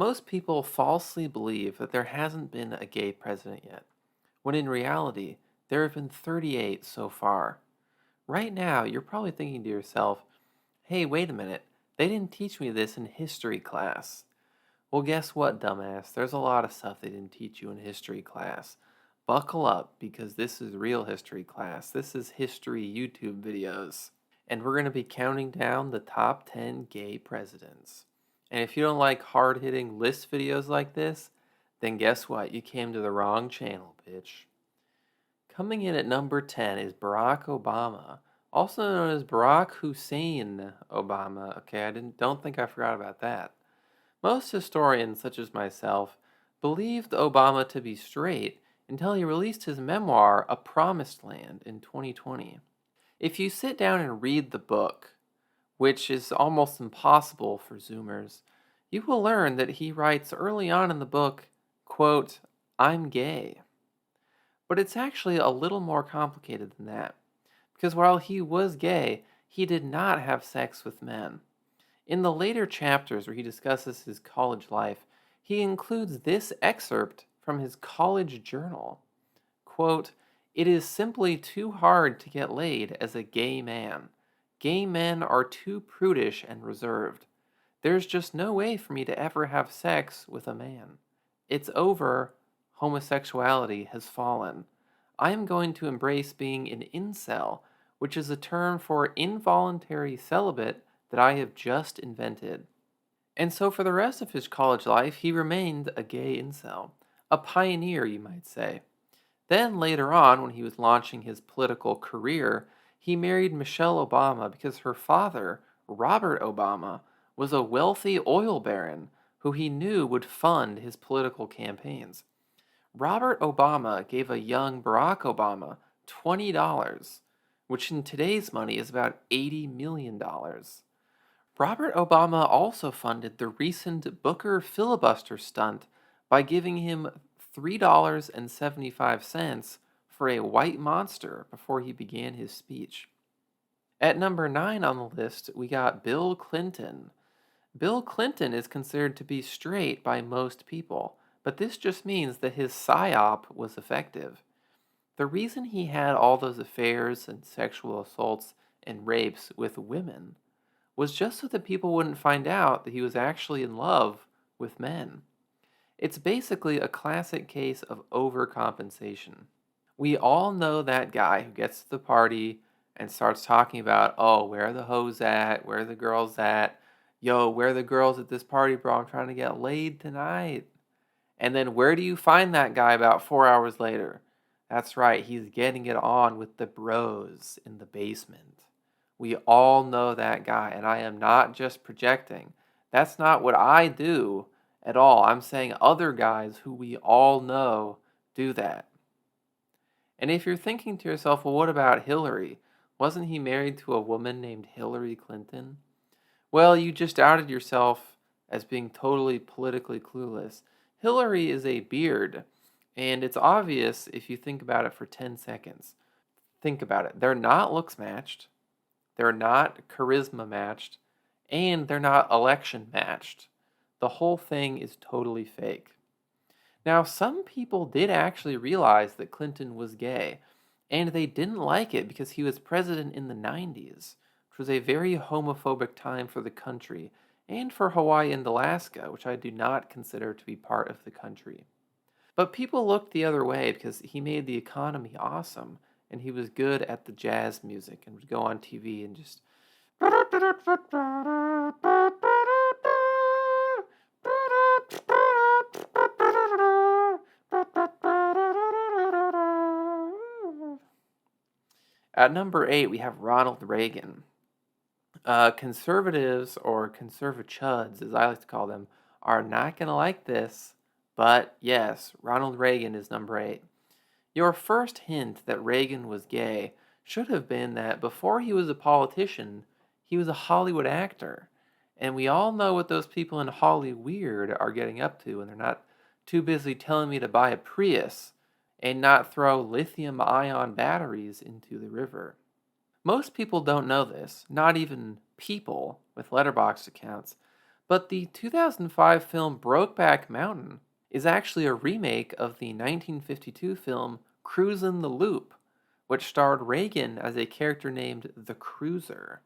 Most people falsely believe that there hasn't been a gay president yet, when in reality, there have been 38 so far. Right now, you're probably thinking to yourself, hey, wait a minute, they didn't teach me this in history class. Well, guess what, dumbass? There's a lot of stuff they didn't teach you in history class. Buckle up, because this is real history class. This is history YouTube videos. And we're going to be counting down the top 10 gay presidents. And if you don't like hard hitting list videos like this, then guess what? You came to the wrong channel, bitch. Coming in at number 10 is Barack Obama, also known as Barack Hussein Obama. Okay, don't think I forgot about that. Most historians, such as myself, believed Obama to be straight until he released his memoir, A Promised Land, in 2020. If you sit down and read the book, which is almost impossible for Zoomers, you will learn that he writes early on in the book, quote, I'm gay. But it's actually a little more complicated than that, because while he was gay, he did not have sex with men. In the later chapters where he discusses his college life, he includes this excerpt from his college journal. Quote, it is simply too hard to get laid as a gay man. Gay men are too prudish and reserved. There's just no way for me to ever have sex with a man. It's over. Homosexuality has fallen. I am going to embrace being an incel, which is a term for involuntary celibate that I have just invented. And so for the rest of his college life, he remained a gay incel, a pioneer, you might say. Then later on, when he was launching his political career, he married Michelle Obama because her father, Robert Obama, was a wealthy oil baron who he knew would fund his political campaigns. Robert Obama gave a young Barack Obama $20, which in today's money is about $80 million. Robert Obama also funded the recent Booker filibuster stunt by giving him $3.75 for a white monster before he began his speech. At number 9 on the list, we got Bill Clinton. Bill Clinton is considered to be straight by most people, but this just means that his psyop was effective. The reason he had all those affairs and sexual assaults and rapes with women was just so that people wouldn't find out that he was actually in love with men. It's basically a classic case of overcompensation. We all know that guy who gets to the party and starts talking about, oh, where are the hoes at? Where are the girls at? Yo, where are the girls at this party, bro? I'm trying to get laid tonight. And then where do you find that guy about 4 hours later? That's right, he's getting it on with the bros in the basement. We all know that guy, and I am not just projecting. That's not what I do at all. I'm saying other guys who we all know do that. And if you're thinking to yourself, well, what about Hillary? Wasn't he married to a woman named Hillary Clinton? Well, you just outed yourself as being totally politically clueless. Hillary is a beard, and it's obvious if you think about it for 10 seconds. Think about it. They're not looks matched, they're not charisma matched, and they're not election matched. The whole thing is totally fake. Now, some people did actually realize that Clinton was gay, and they didn't like it because he was president in the 90s, which was a very homophobic time for the country, and for Hawaii and Alaska, which I do not consider to be part of the country. But people looked the other way because he made the economy awesome, and he was good at the jazz music and would go on TV and just. At number 8, we have Ronald Reagan. Conservatives, or conservachuds, as I like to call them, are not going to like this, but yes, Ronald Reagan is number 8. Your first hint that Reagan was gay should have been that before he was a politician, he was a Hollywood actor. And we all know what those people in Hollyweird are getting up to, and they're not too busy telling me to buy a Prius and not throw lithium ion batteries into the river. Most people don't know this, not even people with letterboxd accounts, But the 2005 film Brokeback Mountain is actually a remake of the 1952 film Cruisin' the Loop, which starred Reagan as a character named the Cruiser.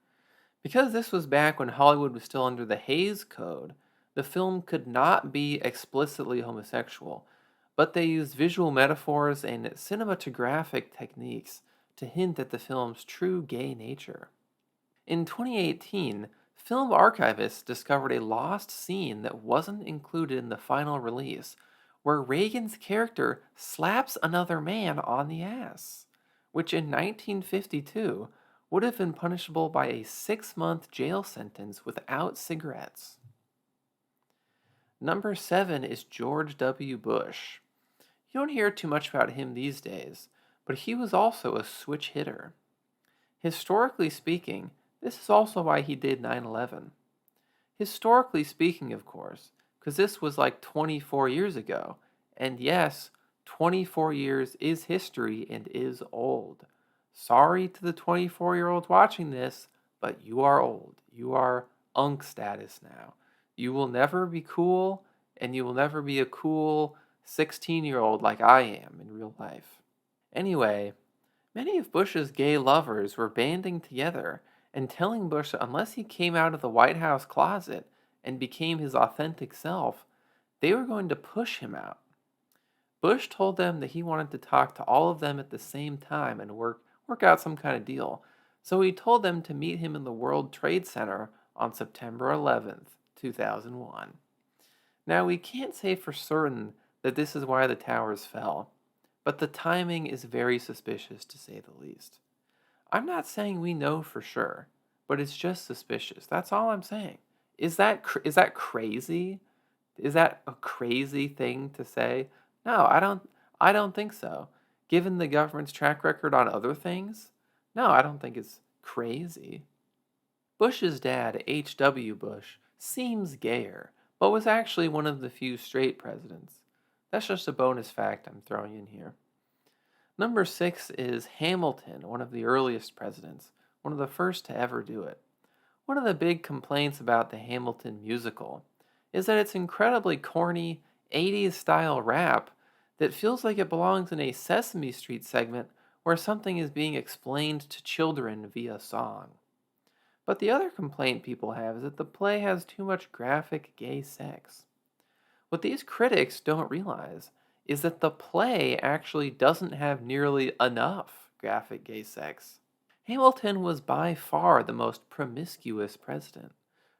Because this was back when Hollywood was still under the Hays Code, the film could not be explicitly homosexual, but they used visual metaphors and cinematographic techniques to hint at the film's true gay nature. In 2018, film archivists discovered a lost scene that wasn't included in the final release, where Reagan's character slaps another man on the ass, which in 1952 would have been punishable by a 6-month jail sentence without cigarettes. Number 7 is George W. Bush. You don't hear too much about him these days, but he was also a switch hitter. Historically speaking, this is also why he did 9/11. Historically speaking, of course, because this was like 24 years ago. And yes, 24 years is history and is old. Sorry to the 24-year-olds watching this, but you are old. You are unk status now. You will never be cool, and you will never be a cool 16-year-old like I am in real life. Anyway, many of Bush's gay lovers were banding together and telling Bush that unless he came out of the White House closet and became his authentic self, they were going to push him out. Bush told them that he wanted to talk to all of them at the same time and work out some kind of deal. So he told them to meet him in the World Trade Center on September 11th, 2001. Now, we can't say for certain that this is why the towers fell, but the timing is very suspicious to say the least. I'm not saying we know for sure, but it's just suspicious. That's all I'm saying. Is that crazy? Is that a crazy thing to say? No, I don't think so. Given the government's track record on other things? No, I don't think it's crazy. Bush's dad, H.W. Bush, seems gayer, but was actually one of the few straight presidents. That's just a bonus fact I'm throwing in here. Number 6 is Hamilton, one of the earliest presidents, one of the first to ever do it. One of the big complaints about the Hamilton musical is that it's incredibly corny, 80s style rap that feels like it belongs in a Sesame Street segment where something is being explained to children via song. But the other complaint people have is that the play has too much graphic gay sex. What these critics don't realize is that the play actually doesn't have nearly enough graphic gay sex. Hamilton was by far the most promiscuous president.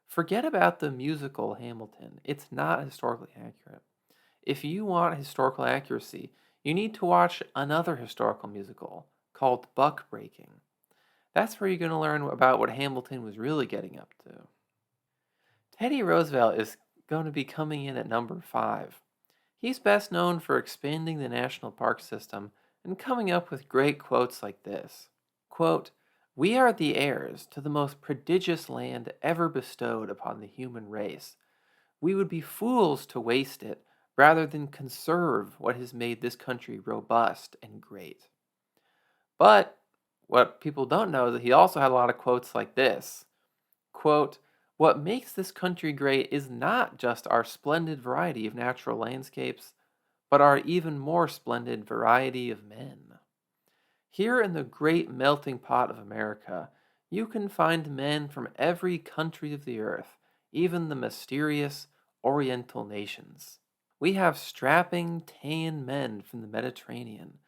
Forget about the musical Hamilton, it's not historically accurate. If you want historical accuracy, you need to watch another historical musical called Buck Breaking. That's where you're going to learn about what Hamilton was really getting up to. Teddy Roosevelt is going to be coming in at number 5. He's best known for expanding the national park system and coming up with great quotes like this. Quote, "We are the heirs to the most prodigious land ever bestowed upon the human race. We would be fools to waste it rather than conserve what has made this country robust and great." But what people don't know is that he also had a lot of quotes like this. Quote, "What makes this country great is not just our splendid variety of natural landscapes, but our even more splendid variety of men. Here in the great melting pot of America, you can find men from every country of the earth, even the mysterious Oriental nations. We have strapping, tan men from the Mediterranean.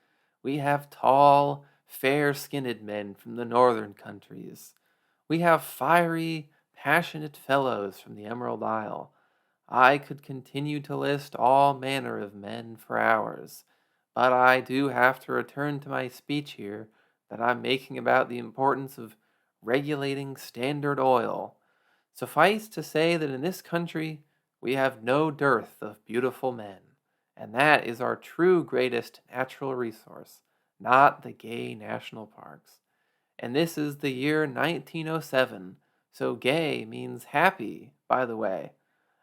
We have tall, fair-skinned men from the northern countries. We have fiery, passionate fellows from the Emerald Isle. I could continue to list all manner of men for hours, but I do have to return to my speech here that I'm making about the importance of regulating Standard Oil. Suffice to say that in this country we have no dearth of beautiful men, and that is our true greatest natural resource, not the gay national parks. And this is the year 1907, so gay means happy, by the way.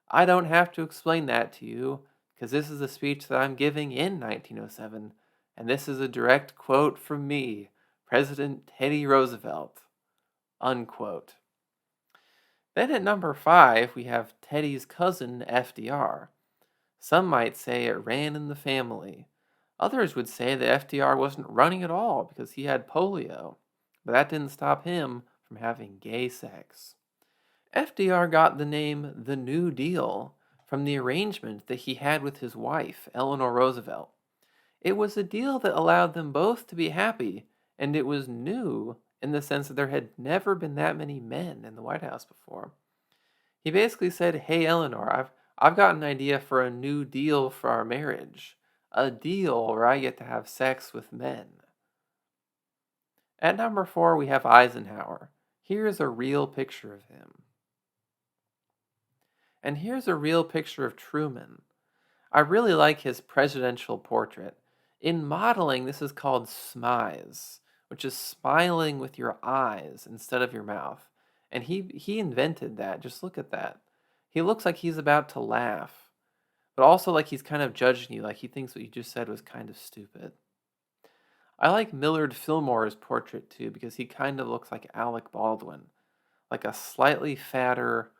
I don't have to explain that to you, because this is a speech that I'm giving in 1907, and this is a direct quote from me, President Teddy Roosevelt. Unquote. Then at number 5, we have Teddy's cousin, FDR. Some might say it ran in the family. Others would say that FDR wasn't running at all because he had polio, but that didn't stop him from having gay sex. FDR got the name the New Deal from the arrangement that he had with his wife, Eleanor Roosevelt. It was a deal that allowed them both to be happy, and it was new in the sense that there had never been that many men in the White House before. He basically said, "Hey Eleanor, I've got an idea for a new deal for our marriage. A deal where I get to have sex with men." At number 4, we have Eisenhower. Here's a real picture of him. And here's a real picture of Truman. I really like his presidential portrait. In modeling, this is called smize, which is smiling with your eyes instead of your mouth. And he invented that. Just look at that. He looks like he's about to laugh, but also like he's kind of judging you, like he thinks what you just said was kind of stupid. I like Millard Fillmore's portrait too because he kind of looks like Alec Baldwin, like a slightly fatter,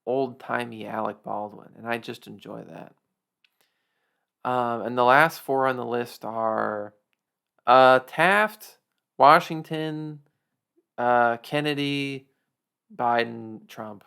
old-timey Alec Baldwin, and I just enjoy that. And the last four on the list are Taft, Washington, Kennedy, Biden, Trump.